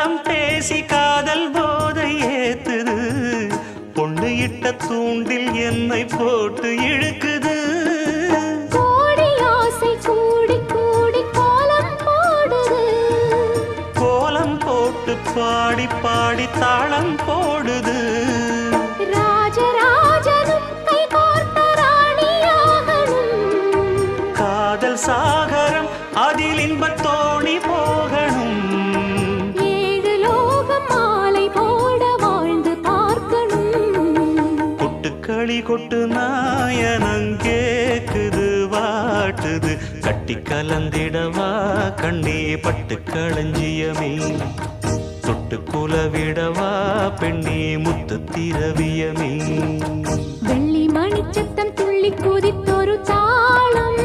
காலம் பேசி காதல் போதை ஏத்துது பொண்ணு இட்ட தூண்டில் என்னை போட்டு இழுக்குது கோடி ஆசை கூடி கூடி கோலம் போடுது கோலம் போட்டு பாடி பாடி தாளம் போடுது ராஜராஜனும் கை கோர்த்த ராணியாகணும் காதல் சாகரம் அதில் இன்பத் தோணி போகணும் ஏழு லோகம் மாலை போட வாழ்ந்து பார்க்கணும் கொட்டுக்களி கொட்டு நாயனங் கேக்குது வாட்டுது கட்டி கலந்திடவா கண்ணே பட்டு களஞ்சியமே தொட்டு குலவிடவா பெண்ணே முத்து திரவியமே வெள்ளி மணிச்சத்தம் துள்ளி குதித்தொரு தாளம்